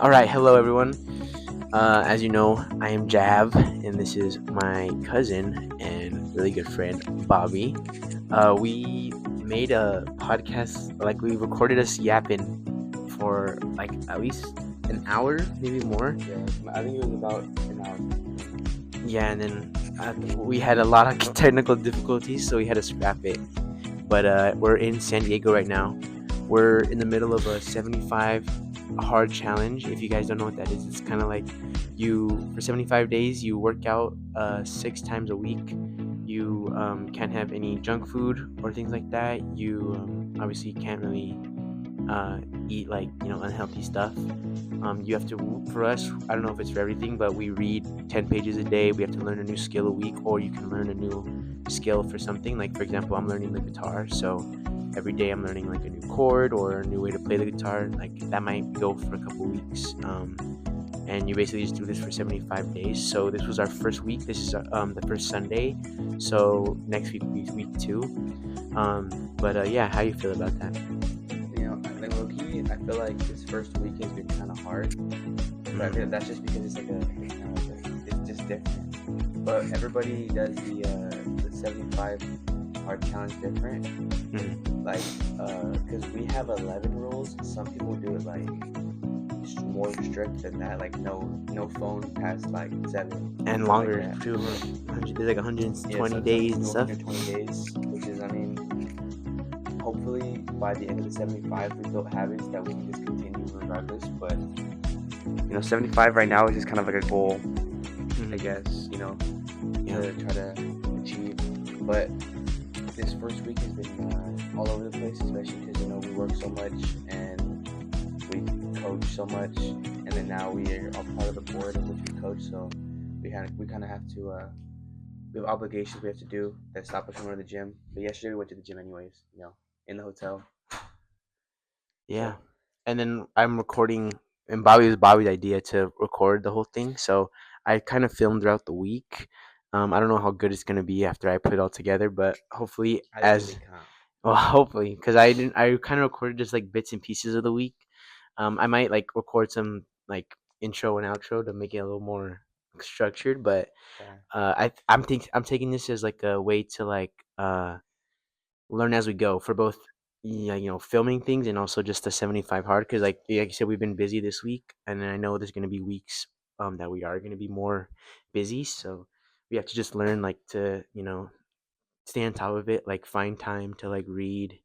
All right, hello everyone. As you know, I am Jav, and this is my cousin and really good friend Bobby. We made a podcast, like we recorded us yapping for like at least an hour, maybe more. Yeah, I think it was about an hour. Yeah, and then we had a lot of technical difficulties, so we had to scrap it. But we're in San Diego right now. We're in the middle of a 75 hard challenge. If you guys don't know what that is, it's kind of like you, for 75 days, you work out 6 times a week. You can't have any junk food or things like that. You obviously can't really uh, eat like unhealthy stuff. You have to, for us, I don't know if it's for everything, but we read 10 pages a day. We have to learn a new skill a week, or you can learn a new skill for something. Like, for example, I'm learning the guitar, so every day I'm learning like a new chord or a new way to play the guitar. Like, that might go for a couple weeks. And you basically just do this for 75 days. So this was our first week. This is the first Sunday. So next week will be week 2. But yeah, how you feel about that? Like low key, I feel like this first week has been kind of hard. But I feel that's just because it's like it's just different. But everybody does the 75 hard challenge different. Mhm. Like, because we have 11 rules. Some people do it like more strict than that. Like no phone past like 7 And something like longer that. too. 100, there's like 120 Some days people and do stuff. 120 days, which is, I mean, hopefully by the end of the 75 we built habits that we can just continue regardless. But 75 right now is just kind of like a goal, I guess, Yeah. to try to achieve. But this first week has been all over the place, especially because we work so much and we coach so much, and then now we are all part of the board of which we coach. So we kind of have to we have obligations we have to do that stop us from going to the gym. But yesterday we went to the gym anyways, in the hotel. Yeah. So And then I'm recording, and Bobby was Bobby's idea to record the whole thing. So I kind of filmed throughout the week. I don't know how good it's gonna be after I put it all together, but hopefully, I think it'll as be calm. well, hopefully, because I didn't. I kind of recorded just like bits and pieces of the week. I might like record some like intro and outro to make it a little more structured, but Yeah. I'm taking this as like a way to like learn as we go for both, yeah, filming things and also just the 75 hard, because like you said, we've been busy this week, and I know there's going to be weeks that we are going to be more busy, so we have to just learn like to stay on top of it, like find time to like read,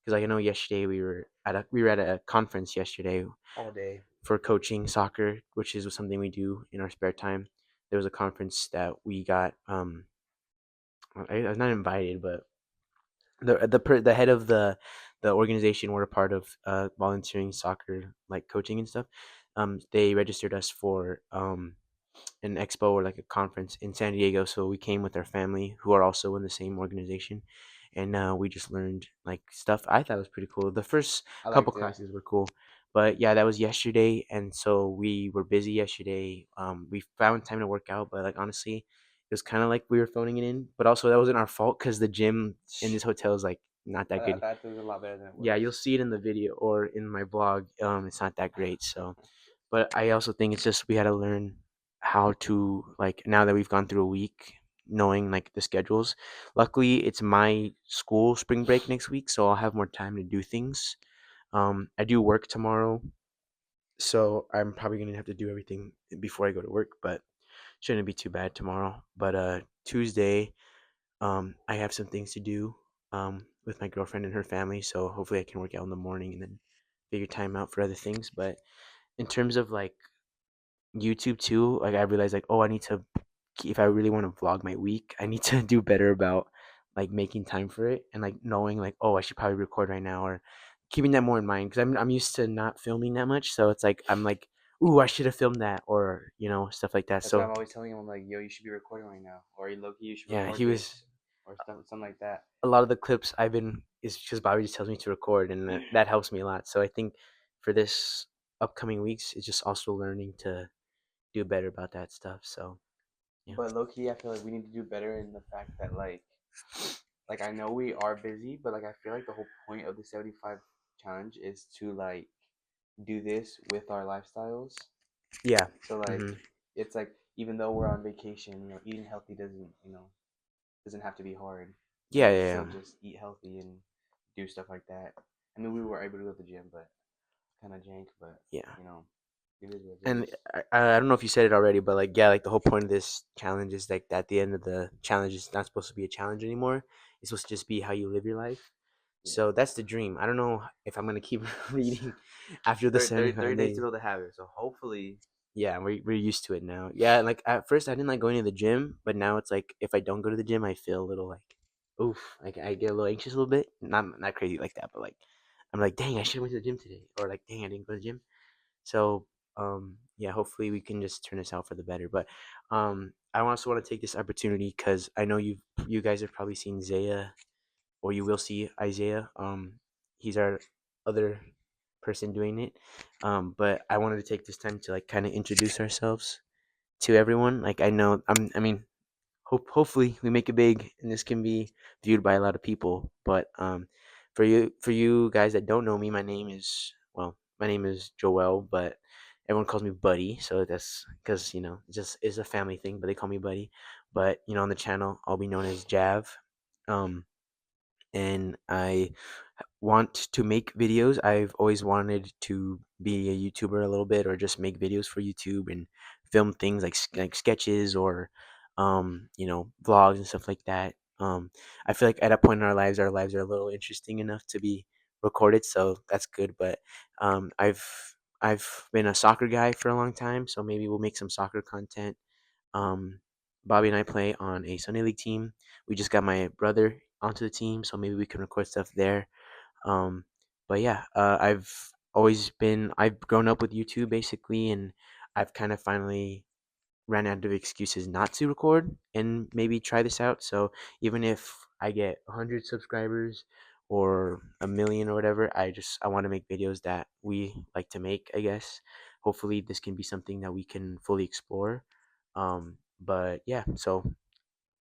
because like I know yesterday we were at a conference yesterday All day. for coaching soccer, which is something we do in our spare time. There was a conference that we got I was not invited, but the head of the organization we're a part of, volunteering soccer, like coaching and stuff. They registered us for an expo or like a conference in San Diego, so we came with our family who are also in the same organization, and we just learned like stuff. I thought was pretty cool. The first I couple liked it. classes were cool, but yeah, that was yesterday, and so we were busy yesterday. We found time to work out, but like honestly, it was kind of like we were phoning it in, but also that wasn't our fault because the gym in this hotel is like not that I good. thought it was a lot better than it Yeah, you'll was. see it in the video or in my blog. It's not that great. So, but I also think it's just we had to learn how to, like, now that we've gone through a week, knowing like the schedules. Luckily, it's my school spring break next week, so I'll have more time to do things. I do work tomorrow, so I'm probably gonna have to do everything before I go to work, but shouldn't be too bad tomorrow. But Tuesday, I have some things to do with my girlfriend and her family, so hopefully I can work out in the morning and then figure time out for other things. But in terms of like YouTube too, like I realized like, oh, I need to, if I really want to vlog my week, I need to do better about like making time for it and like knowing like, oh, I should probably record right now, or keeping that more in mind, because I'm used to not filming that much, so it's like I'm like, ooh, I should have filmed that, or stuff like that. That's why I'm So always telling him, I'm like, yo, you should be recording right now, or Loki, you should yeah, record he was this, or something like that. a lot of the clips I've been is just Bobby just tells me to record, and that helps me a lot. So I think for this upcoming weeks, it's just also learning to do better about that stuff. So yeah. But low key, I feel like we need to do better in the fact that like I know we are busy, but like I feel like the whole point of the 75 challenge is to like do this with our lifestyles. Yeah. So like Hmm. it's like even though we're on vacation, eating healthy doesn't have to be hard. Yeah, We yeah, can yeah. still just eat healthy and do stuff like that. I mean, we were able to go to the gym, but kind of jank. But Yeah. you know, it is what it And is. I don't know if you said it already, but like yeah, like the whole point of this challenge is like at the end of the challenge, it's not supposed to be a challenge anymore. It's supposed to just be how you live your life. Yeah. So that's the dream. I don't know if I'm gonna keep reading after the 75 30 days to days. build a habit. So hopefully, Yeah, we're used to it now. Yeah, like at first I didn't like going to the gym, but now it's like if I don't go to the gym, I feel a little like oof, like I get a little anxious a little bit. Not crazy like that, but like I'm like, dang, I should have went to the gym today, or like, dang, I didn't go to the gym. So yeah, hopefully we can just turn this out for the better. But I also want to take this opportunity because I know you guys have probably seen Zaya, or you will see Isaiah. He's our other person doing it. But I wanted to take this time to like kind of introduce ourselves to everyone. Like I know I mean hopefully we make it big and this can be viewed by a lot of people. But for you guys that don't know me, my name is Joel, but everyone calls me Buddy. So that's because it just is a family thing, but they call me Buddy. But on the channel, I'll be known as Jav. Um, and I want to make videos. I've always wanted to be a YouTuber a little bit, or just make videos for YouTube and film things like sketches or vlogs and stuff like that. I feel like at a point in our lives are a little interesting enough to be recorded, so that's good. But I've been a soccer guy for a long time, so maybe we'll make some soccer content. um, Bobby and I play on a Sunday league team. We just got my brother onto the team, so maybe we can record stuff there. Um, but yeah, I've grown up with YouTube basically, and I've kind of finally ran out of excuses not to record and maybe try this out. So even if I get 100 subscribers or a million or whatever, I want to make videos that we like to make, I guess. Hopefully this can be something that we can fully explore. But yeah, so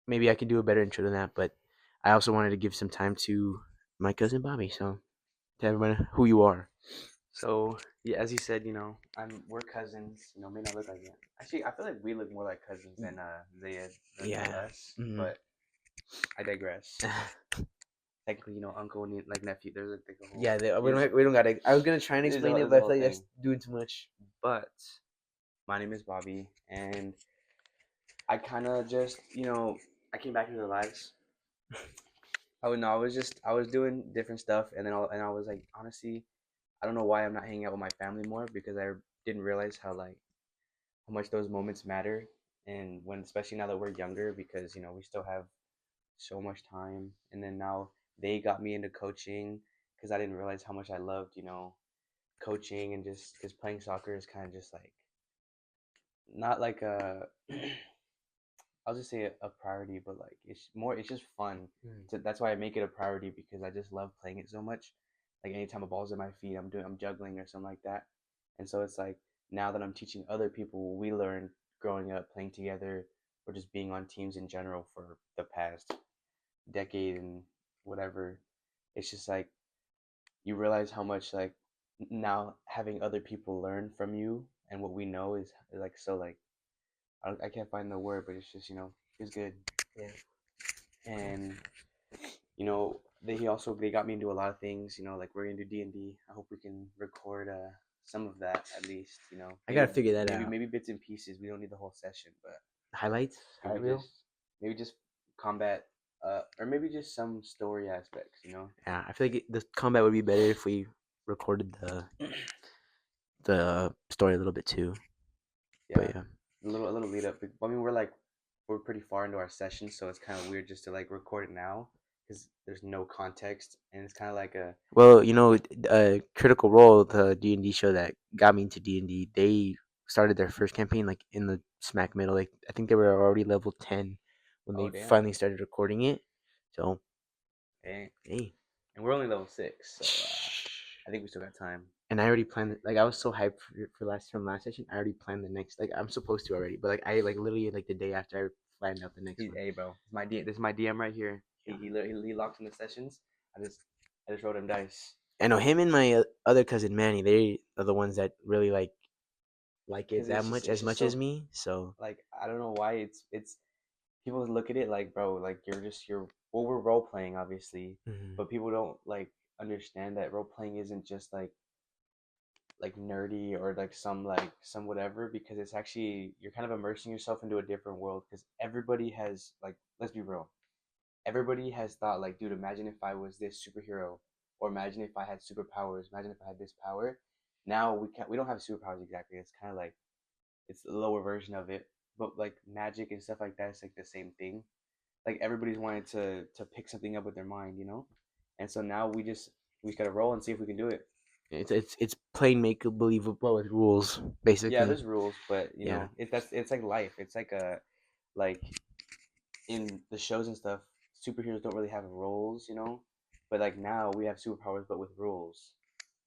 maybe I can do a better intro than that, but I also wanted to give some time to my cousin Bobby. So tell everyone who you are. so yeah, as you said, we're cousins. May not look like it. Actually, I feel like we look more like cousins than than Yeah. us. Hmm. But I digress. Technically, uncle and like nephew. There's like a whole. Yeah, There's we don't gotta. I was gonna try and explain it, there's a but I whole feel like that's thing. doing too much. But my name is Bobby, and I kind of just I came back into their lives. Oh no, I was doing different stuff, and then I was like, honestly, I don't know why I'm not hanging out with my family more because I didn't realize how much those moments matter, and when especially now that we're younger because we still have so much time, and then now they got me into coaching because I didn't realize how much I loved coaching and just because playing soccer is kind of just like not like a I'll just say a priority, but like it's just fun. Mm. So that's why I make it a priority because I just love playing it so much. Like anytime a ball's in my feet, I'm juggling or something like that. And so it's like now that I'm teaching other people, we learned growing up playing together or just being on teams in general for the past decade and whatever. It's just like you realize how much like now having other people learn from you and what we know is like so like I can't find the word, but it's just it's good. Yeah. And they got me into a lot of things. Like we're gonna do D&D. I hope we can record some of that at least. I gotta figure that out. Maybe bits and pieces. We don't need the whole session, but Highlights, maybe highlight reel. maybe just combat, or maybe just some story aspects. Yeah, I feel like the combat would be better if we recorded the story a little bit too. Yeah, But yeah. a little lead up. I mean, we're pretty far into our session, so it's kind of weird just to like record it now because there's no context, and it's kind of like a Well, Critical Role, the D&D show that got me into D&D, they started their first campaign like in the smack middle. Like I think they were already level 10 when oh they damn, finally started recording it. So dang. hey. And we're only level 6, so I think we still got time. And I already planned it. Like I was so hyped for last session. I already planned the next. Like I'm supposed to already, but like I like literally like the day after I planned out the next one. Hey, bro, this is my DM right here. Yeah. He locks in the sessions. I just wrote him dice. I know him and my other cousin Manny. They are the ones that really like like it because that much it's as just much as so me. So like I don't know why it's people look at it like, bro, like you're well, we're role playing obviously, mhm. but people don't like understand that role playing isn't just like nerdy or like some whatever, because it's actually you're kind of immersing yourself into a different world, because everybody has like, let's be real, everybody has thought like, dude, imagine if I was this superhero, or imagine if I had superpowers, imagine if I had this power. Now we don't have superpowers exactly, it's kind of like it's a lower version of it, but like magic and stuff like that is like the same thing. Like everybody's wanted to pick something up with their mind, you know. And so now we gotta roll and see if we can do it. It's plain make believe but with rules, Yeah, basically. there's rules, but you Yeah. know it's like life. It's like a like in the shows and stuff, superheroes don't really have roles, you know. But like now we have superpowers, but with rules.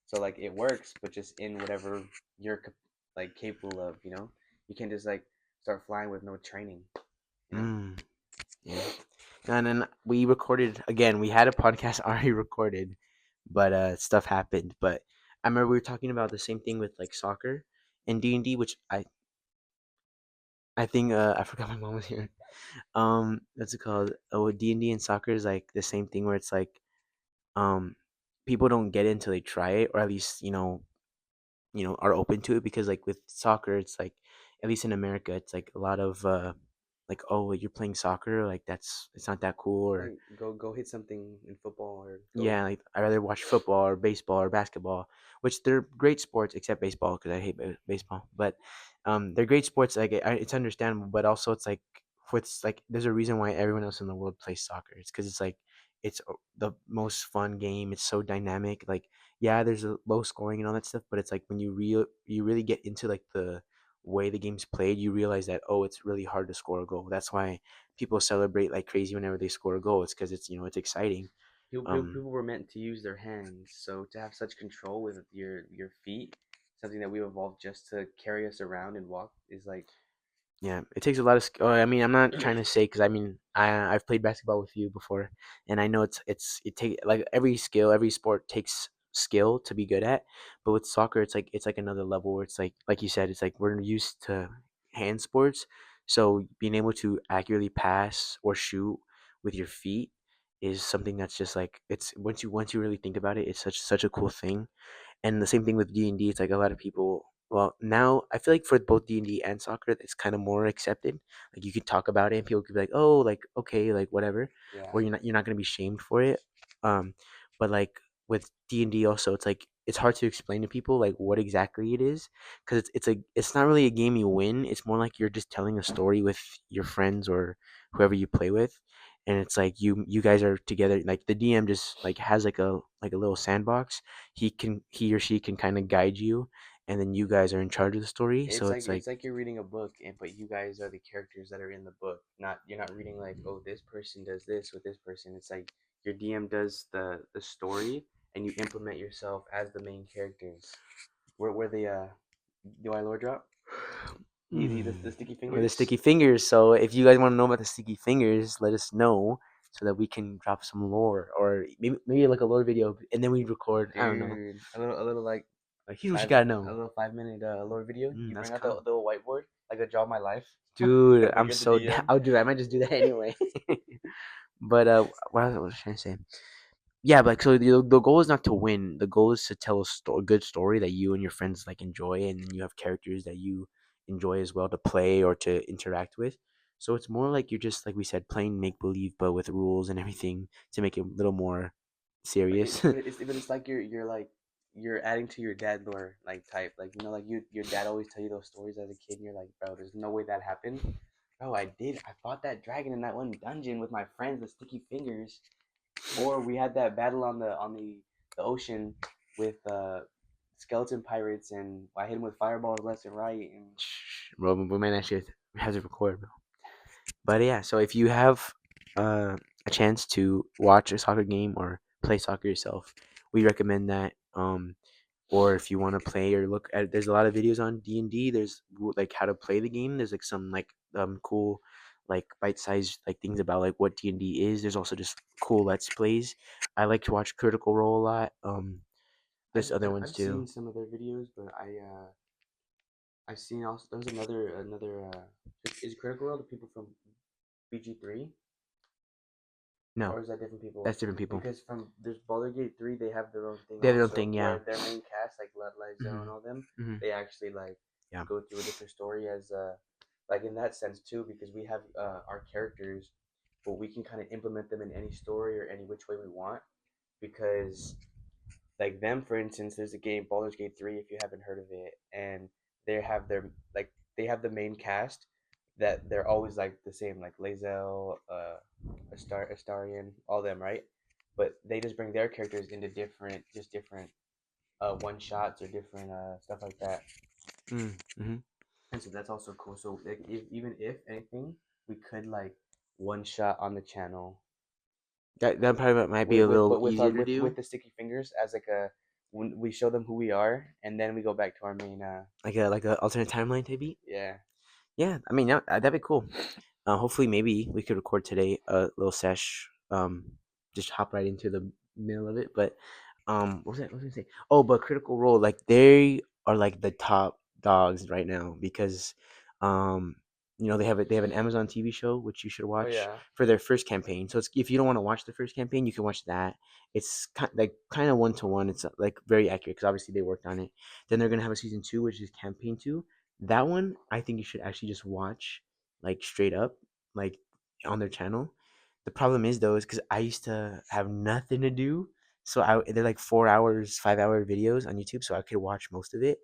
So like it works, but just in whatever you're like capable of, you know. You can't just like start flying with no training, you know. Mm, yeah. And then we recorded again. We had a podcast already recorded, but stuff happened. But I remember we were talking about the same thing with like soccer and D&D, which I think I forgot my mom was here. What's it called? Oh, D&D and soccer is like the same thing where it's like um people don't get it until they try it, or at least are open to it, because like with soccer it's like, at least in America, it's like a lot of like, oh, you're playing soccer, like that's it's not that cool, or Like go hit something in football or go. yeah, like I rather watch football or baseball or basketball, which they're great sports except baseball because I hate baseball. But they're great sports. Like it's understandable, but also it's like what's like there's a reason why everyone else in the world plays soccer. It's because it's like it's the most fun game. It's so dynamic. Like yeah, there's a low scoring and all that stuff, but it's like when you really get into like the way the game's played, you realize that, oh, it's really hard to score a goal. That's why people celebrate like crazy whenever they score a goal. It's because it's exciting. People were meant to use their hands, so to have such control with your feet, something that we've evolved just to carry us around and walk, is like Yeah, it takes a lot of I mean, I'm not trying to say, because I mean, I've played basketball with you before, and I know it take like every skill, every sport takes skill to be good at. But with soccer, it's like another level where it's like you said, it's like we're used to hand sports, so being able to accurately pass or shoot with your feet is something that's just like, it's once you really think about it, it's such a cool thing. And the same thing with D&D. It's like a lot of people. Well, now I feel like for both D&D and soccer, it's kind of more accepted. Like you could talk about it, and people could be like, "Oh, like okay, like whatever," yeah. or you're not gonna be shamed for it. Um, but like with D&D, also, it's like it's hard to explain to people like what exactly it is, because it's not really a game you win. It's more like you're just telling a story with your friends or whoever you play with, and it's like you guys are together. Like the DM just like has like a little sandbox. He or she can kind of guide you, and then you guys are in charge of the story, so it's like It's like you're reading a book, and but you guys are the characters that are in the book. Not You're not reading like, oh, this person does this with this person. It's like your DM does the story, and you implement yourself as the main characters. Where the do I lore drop? Easy, the sticky or the fingers. sticky fingers. So if you guys want to know about the sticky fingers, let us know so that we can drop some lore, or maybe like a lore video, and then we record. I don't know. Dude, a little like Like here's what you gotta a know. little 5 minute lore video. You That's bring out the coming, little whiteboard, like a job of my life, dude. but I'm you're the so DM. I'll do that. I might just do that anyway. But what was I trying to say? Yeah, but like, so the goal is not to win. The goal is to tell a good story that you and your friends like enjoy, and then you have characters that you enjoy as well to play or to interact with. So it's more like you're just, like we said, playing make believe, but with rules and everything to make it a little more serious. But it's like you're like you're adding to your dad lore like type, like you know, like your dad always tell you those stories as a kid, and you're like, bro, there's no way that happened. Bro, I fought that dragon in that one dungeon with my friends, the sticky fingers, or we had that battle on the ocean with skeleton pirates, and I hit them with fireballs left and right, and Bro, we might actually have to record, bro. But yeah, so if you have a chance to watch a soccer game or play soccer yourself, we recommend that. Or if you want to play or look at, there's a lot of videos on D&D. There's like how to play the game. There's like some like cool like bite-sized like things about like what D&D is. There's also just cool let's plays. I like to watch Critical Role a lot. There's other ones I've too. seen some of their videos, but I seen also there's another is Critical Role the people from BG3 No, or is that different people? that's different people. Because from there's Baldur's Gate 3 they have their own thing They have their own also thing, yeah. where their main cast like Liza and Hmm. all them Hmm. they actually like Yeah. go through a different story as like in that sense too because we have our characters but we can kind of implement them in any story or any which way we want because like them for instance there's a game Baldur's Gate 3 if you haven't heard of it and they have their like they have the main cast that they're always like the same like Lae'zel, Astarion, all them right but they just bring their characters into different one shots or different stuff like that Mm-hmm. and so that's also cool so like even if anything we could like one shot on the channel That probably might be a with little but with easier our to do, with the sticky fingers as like a when we show them who we are and then we go back to our main like a alternate timeline type beat. yeah Yeah, I mean, yeah, that'd be cool. Hopefully, maybe we could record today a little sesh. Just hop right into the middle of it. But what was that? What was I gonna say? Oh, but Critical Role, like they are like the top dogs right now because, um, they have an Amazon TV show which you should oh watch yeah for their first campaign. So it's, if you don't want to watch the first campaign, you can watch that. It's kind of one to one. It's like very accurate because obviously they worked on it. Then they're gonna have a season two, which is campaign two. That one I think you should actually just watch like straight up, like on their channel. The problem is though, is because I used to have nothing to do, so they're like 4 hours, 5 hour videos on YouTube, so I could watch most of it.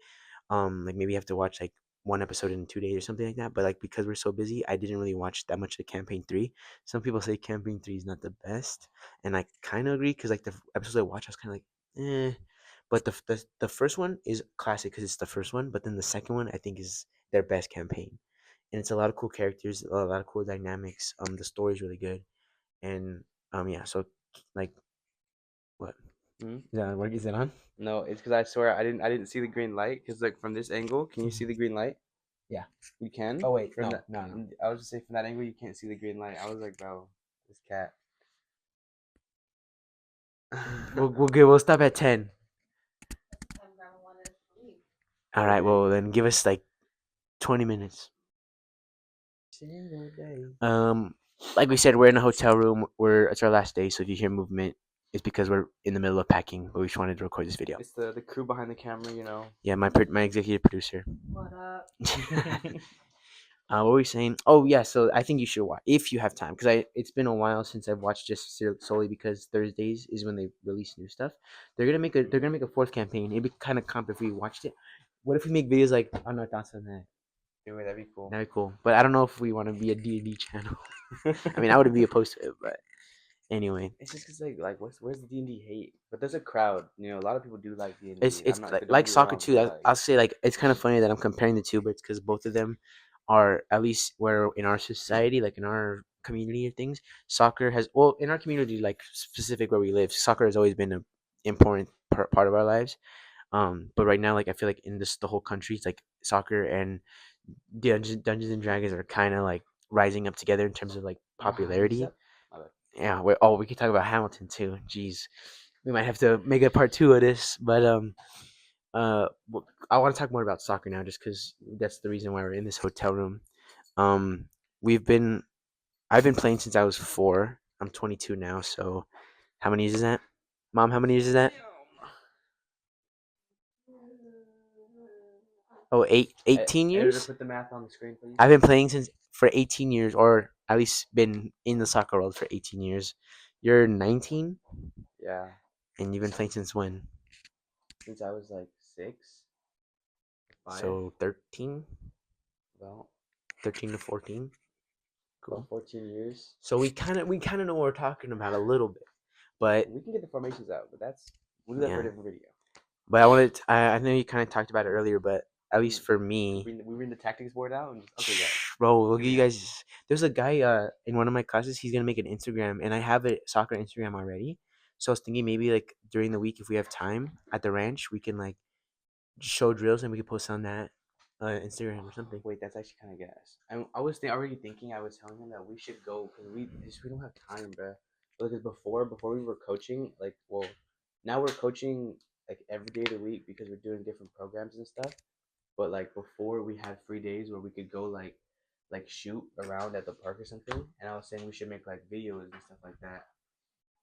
Like maybe you have to watch like one episode in 2 days or something like that. But like because we're so busy, I didn't really watch that much of campaign three. Some people say campaign three is not the best, and I kind of agree because like the episodes I watched, I was kind of like, eh. But the first one is classic because it's the first one. But then the second one I think is their best campaign, and it's a lot of cool characters, a lot of cool dynamics. The story's really good, and yeah. So like, what hmm? is that on? No it's because I swear I didn't see the green light because like from this angle can you see the green light Yeah. you can Oh wait, from no, that no, no. I was just saying from that angle you can't see the green light I was like bro this cat We'll stop at 10. All right. Well, then give us like 20 minutes. single day Um, like we said, we're in a hotel room. It's our last day, so if you hear movement, it's because we're in the middle of packing. But we just wanted to record this video. it's the crew behind the camera you know Yeah, my executive producer. What up? What were we saying? Oh yeah, so I think you should watch if you have time because it's been a while since I've watched just solely because Thursdays is when they release new stuff. They're gonna make a fourth campaign. It'd be kind of comp if we watched it. What if we make videos like on our thoughts on that? anyway that'd be cool That'd be cool. But I don't know if we want to be a D&D channel. I mean, I would be opposed to it, but anyway, it's just because like where's the D&D hate but there's a crowd you know a lot of people do like it's D&D it's I'm not like, don't like get me soccer wrong too. but like I'll say like it's kind of funny that I'm comparing the two, but it's because both of them are at least where in our society, like in our community or things, soccer has well in our community, like specific where we live, soccer has always been an important part of our lives. But right now, like I feel like in this the whole country, it's like soccer and Dungeons and Dragons are kind of like rising up together in terms of like who's popularity. that my bad Yeah, we could talk about Hamilton too. Jeez, we might have to make a part two of this, but I want to talk more about soccer now, just because that's the reason why we're in this hotel room. Um, we've been I've been playing since I was 4. I'm 22 now, so how many years is that? Mom, how many years is that? Oh, 18 editor years? put the math on the screen please I've been playing since for 18 years, or at least been in the soccer world for 18 years. You're 19, yeah and you've been playing since when? since I was like 6 5 So 13, about 13 to 14. about Cool. 14 years So we kind of know what we're talking about a little bit, but we can get the formations out but that's we'll do that for a yeah. different video But I know you kind of talked about it earlier, but at we, least for me, we bring the tactics board out and just okay guys bro, we'll give give me you that guys. There's a guy in one of my classes. He's gonna make an Instagram, and I have a soccer Instagram already. So I was thinking maybe like during the week, if we have time at the ranch, we can like show drills and we can post on that Instagram or something. wait that's actually kind of gas I was already thinking I was telling him that we should go because we don't have time bro because before we were coaching like well now we're coaching like every day of the week because we're doing different programs and stuff But like before, we had free days where we could go like shoot around at the park or something. And I was saying we should make like videos and stuff like that.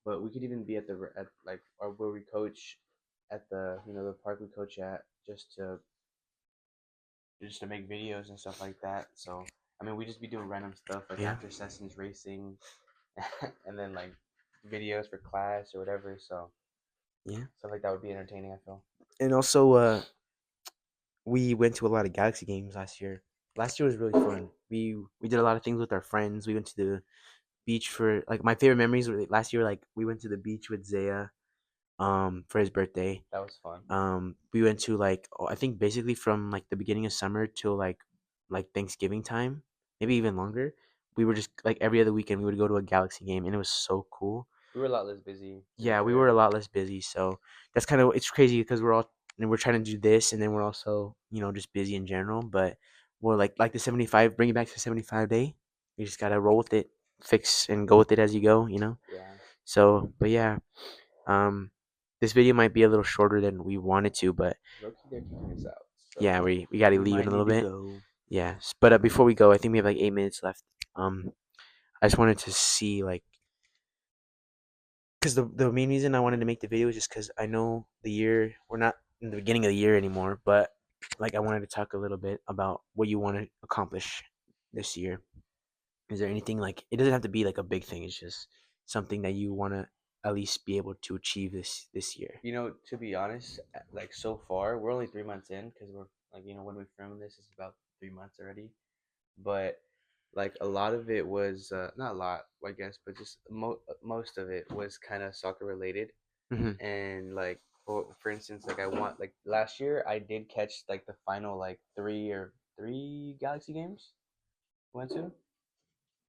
But we could even be at like or where we coach at the the park we coach at just to make videos and stuff like that. So I mean, we just be doing random stuff like Yeah. after sessions racing, and then like videos for class or whatever. So Yeah. stuff like that would be entertaining. I feel. And also, we went to a lot of Galaxy games last year. Last year was really fun. We did a lot of things with our friends. We went to the beach for like my favorite memories were last year. Like we went to the beach with Zaya, for his birthday. That was fun. We went to like I think basically from like the beginning of summer till like Thanksgiving time, maybe even longer. We were just like every other weekend we would go to a Galaxy game, and it was so cool. We were a lot less busy, to be Yeah, we were fair. a lot less busy, so that's kind of it's crazy because we're all and we're trying to do this, and then we're also just busy in general. But we're like the 75, bring it back to 75 day. You just gotta roll with it, fix and go with it as you go. Yeah. So, but yeah, um, this video might be a little shorter than we wanted to, but Low key, they're kicking us out. So yeah, we gotta we leave in might a little need to bit. go. Yes, but before we go, I think we have like 8 minutes left. Um, I just wanted to see like because the main reason I wanted to make the video is just because I know the year we're not in the beginning of the year anymore, but like I wanted to talk a little bit about what you want to accomplish this year. Is there anything like it doesn't have to be like a big thing? It's just something that you want to at least be able to achieve this year. To be honest, like so far, we're only 3 months in because we're like when we filmed this, it's about 3 months already. But like a lot of it was not a lot, I guess, but just most of it was kind of soccer related. Hmm. And like for instance, like I want like last year I did catch like the final like three Galaxy games went to.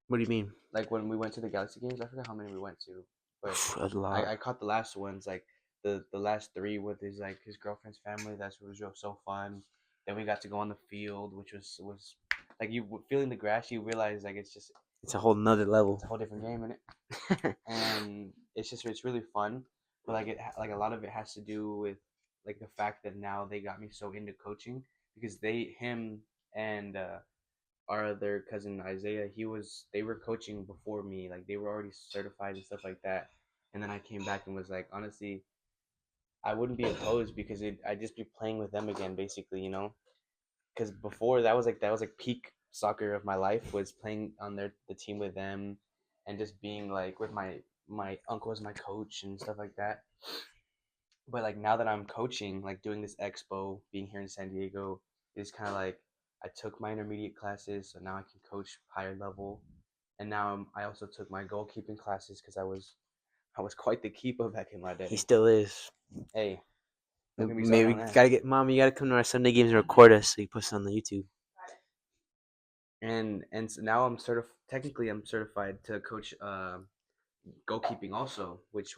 What do you mean? Like when we went to the Galaxy games, I forgot how many we went to, but A lot. I caught the last ones, like the last three with his girlfriend's family. That's what was so fun. Then we got to go on the field, which was like you feeling the grass. You realize like It's a whole nother level. it's a whole different game in it, and it's really fun. But like like a lot of it has to do with like the fact that now they got me so into coaching because him and our other cousin Isaiah, they were coaching before me, like they were already certified and stuff like that. And then I came back and was like, honestly, I wouldn't be opposed because I'd just be playing with them again, basically, Because before that was like peak soccer of my life was playing on the team with them, and just being like with my uncle as my coach and stuff like that. But like now that I'm coaching, like doing this expo, being here in San Diego, is kind of like I took my intermediate classes, so now I can coach higher level. And now I also took my goalkeeping classes because I was quite the keeper back in my He day. still is. Hey, don't get me started on Maybe that. gotta get mom. You gotta come to our Sunday games and record us so you post it on the YouTube. And so now technically I'm certified to coach goalkeeping also, which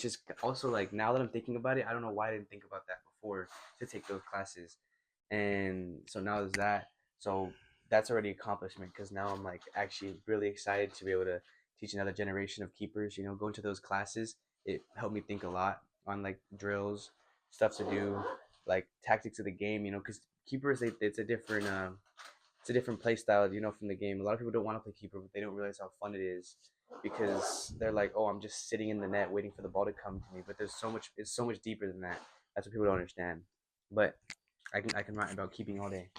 is also like now that I'm thinking about it, I don't know why I didn't think about that before to take those classes. And so now there's that. So that's already accomplishment because now I'm like actually really excited to be able to teach another generation of keepers. Going to those classes, it helped me think a lot on like drills, stuff to do, like tactics of the game. Because keepers, it's a different play style, from the game. A lot of people don't want to play keeper, but they don't realize how fun it is because they're like, "Oh, I'm just sitting in the net waiting for the ball to come to me." But there's so much. It's so much deeper than that. That's what people don't understand. But I can write about keeping all day.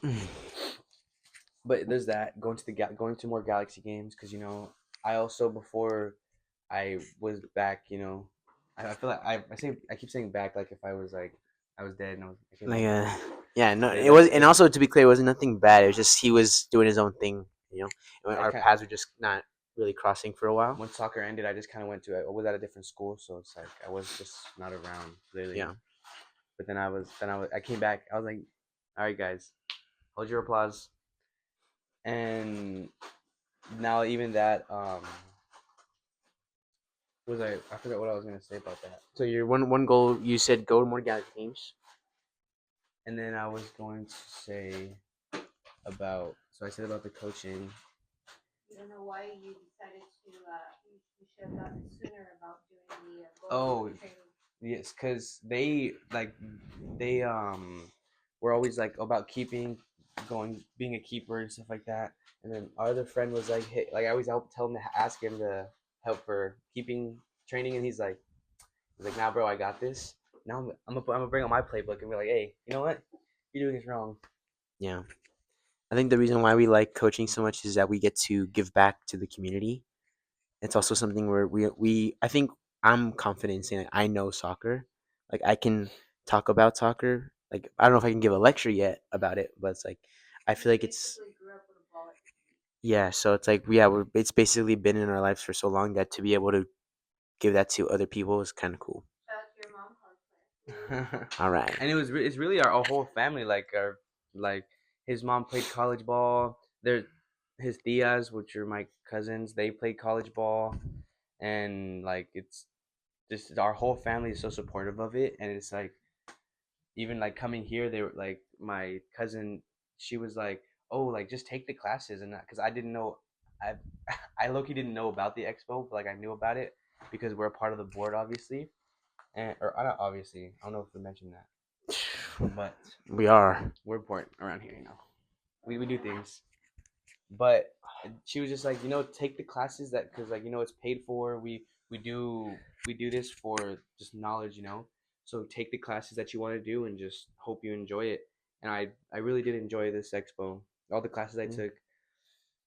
But there's that going to more Galaxy games because I also before I was back. I feel like I keep saying back like if I was like I was dead and I came Like back from. yeah, no, There's it was, that. and also to be clear, it wasn't nothing bad. It was just he was doing his own thing. And I our kind paths were just not really crossing for a while. When soccer ended, I just kind of I was at a different school, so it's like I was just not around really. Yeah, But I came back. I was like, all right, guys, hold your applause. And now even that was I forgot what I was gonna say about that. so your one goal you said go to more Galaxy games. And then I was going to say about so I said about the coaching. You don't know why you decided to. You should have gotten sooner about doing the. Oh, training. Yes, because they we're always like about keeping going, being a keeper and stuff like that. And then our other friend was like, hey, like I always help tell him to ask him to help for keeping training, and he's like, nah, bro, I got this. Now I'm gonna bring out my playbook and be like, hey, you know what? You're doing this wrong. Yeah. I think the reason why we like coaching so much is that we get to give back to the community. It's also something where we I think I'm confident in saying, like, I know soccer. Like, I can talk about soccer. Like, I don't know if I can give a lecture yet about it, but it's like I feel like it's yeah. So it's like yeah, it's basically been in our lives for so long that to be able to give that to other people is kind of cool. All right. And it's really our whole family. Like his mom played college ball. There, his tias, which are my cousins, they played college ball, and like it's just our whole family is so supportive of it. And it's like even like coming here, they were like my cousin. She was like, "Oh, like just take the classes," and because I didn't know, I I low key didn't know about the expo, but like I knew about it because we're a part of the board, obviously, and or not obviously. I don't know if we mentioned that, but We are. we're important around here, you know. We do things, but she was just like, take the classes that because like it's paid for. We do we do this for just knowledge, So take the classes that you want to do and just hope you enjoy it. And I really did enjoy this expo. All the classes I Mm, took,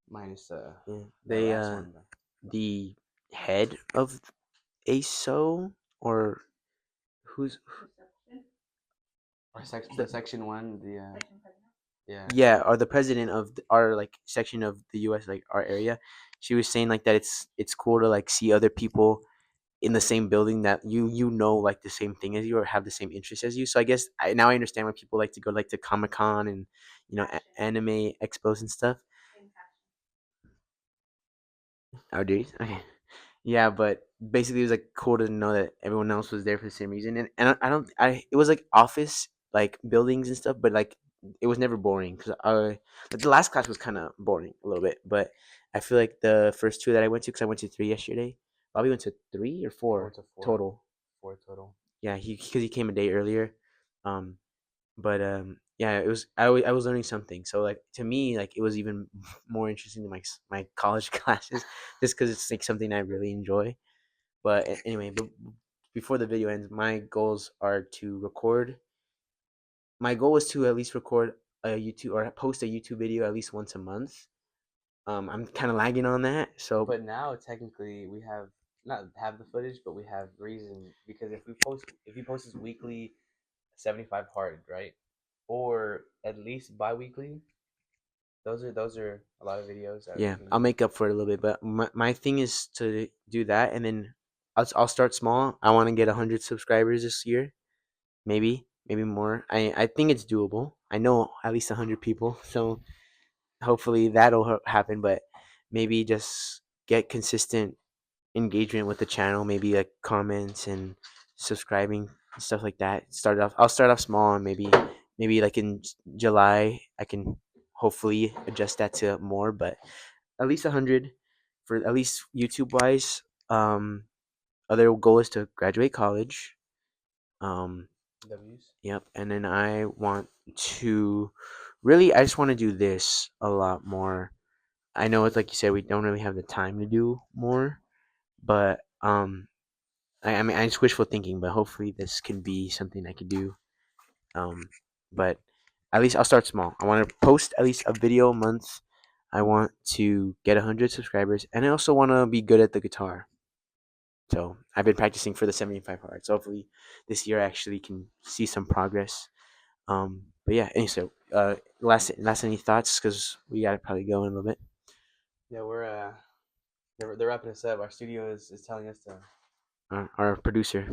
minus yeah. that They last one, the head of ASO or who's or the the section one, the yeah. yeah, or the president of our like section of the US, like our area. She was saying like that it's cool to like see other people in the same building that you know like the same thing as you or have the same interest as you. So I guess now I understand why people like to go like to Comic Con and anime expos and stuff. Oh, dude. Okay. Yeah, but basically it was like cool to know that everyone else was there for the same reason. And I don't I it was like office like buildings and stuff, but like it was never boring because like the last class was kind of boring a little bit, but I feel like the first two that I went to because I went to three yesterday. Bobby went to three or I went four to total. four total. Yeah, he because he came a day earlier. Um, but yeah, I was learning something. So like to me, like it was even more interesting than my college classes, just because it's like something I really enjoy. But anyway, but before the video ends, my goals are to record. My goal is to at least record a YouTube or post a YouTube video at least once a month. I'm kind of lagging on that, so But now technically we have not have the footage, but we have reason because if you post this weekly, 75 hard, right? Or at least bi-weekly. Those are a lot of videos that we yeah, I'll can. make up for it a little bit. But my thing is to do that, and then I'll start small. I want to get 100 subscribers this year, maybe more. I think it's doable. I know at least 100 people, so hopefully that'll happen. But maybe just get consistent engagement with the channel, maybe like comments and subscribing and stuff like that. I'll start off small, and maybe like in July I can hopefully adjust that to more, but at least 100 for at least YouTube wise. Other goal is to graduate college. Um, W's. yep, and then I want to really I just want to do this a lot more. I know it's like you said we don't really have the time to do more, but I mean, it's wishful thinking, but hopefully this can be something I could do. Um, but at least I'll start small. I want to post at least a video a month. I want to get 100 subscribers, and I also want to be good at the guitar. So I've been practicing for the 75 hard. So hopefully this year I actually can see some progress. But yeah, anyway, so last any thoughts? Because we gotta probably go in a little bit. Yeah, we're they're wrapping us up. Our studio is telling us to. Our producer,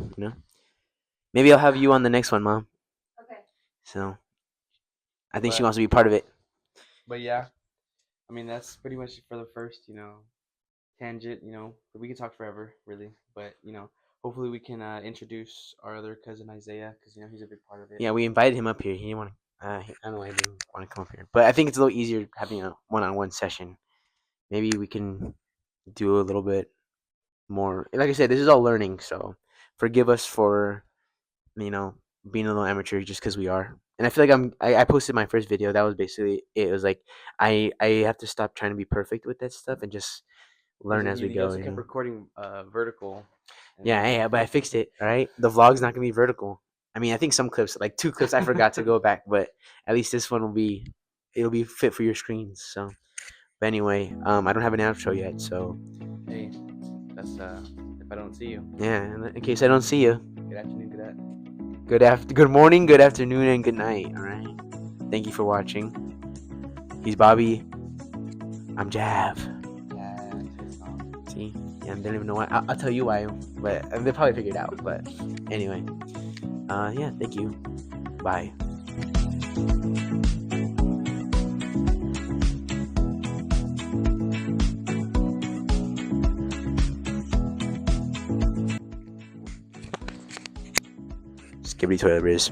maybe I'll have you on the next one, Mom. So I think she But wants to be part of it. but yeah, I mean that's pretty much for the first tangent. We can talk forever really, but hopefully we can introduce our other cousin Isaiah because he's a big part of it. Yeah, we invited him up here. He didn't want to. I don't know why he didn't want to come up here, but I think it's a little easier having a one-on-one session. Maybe we can do a little bit more. Like I said, this is all learning, so forgive us for you know being a little amateur just because we are. And I feel like I posted my first video. That was basically it. It was like I have to stop trying to be perfect with that stuff and just learn as we He go. also kept recording vertical. And Yeah, yeah, but I fixed it. All right, the vlog's not gonna be vertical. I mean, I think some clips, like 2 clips, I forgot to go back, but at least this one will be, it'll be fit for your screens. So, but anyway, I don't have an outro yet, so Hey, that's if I don't see you. yeah. In case I don't see you, Good afternoon, good morning, good afternoon, and good night. All right. Thank you for watching. He's Bobby. I'm Jav. See, yeah, they don't even know why. I'll tell you why, but they'll probably figure it out. But anyway, yeah, thank you. Bye. Skibbity toilet breeze.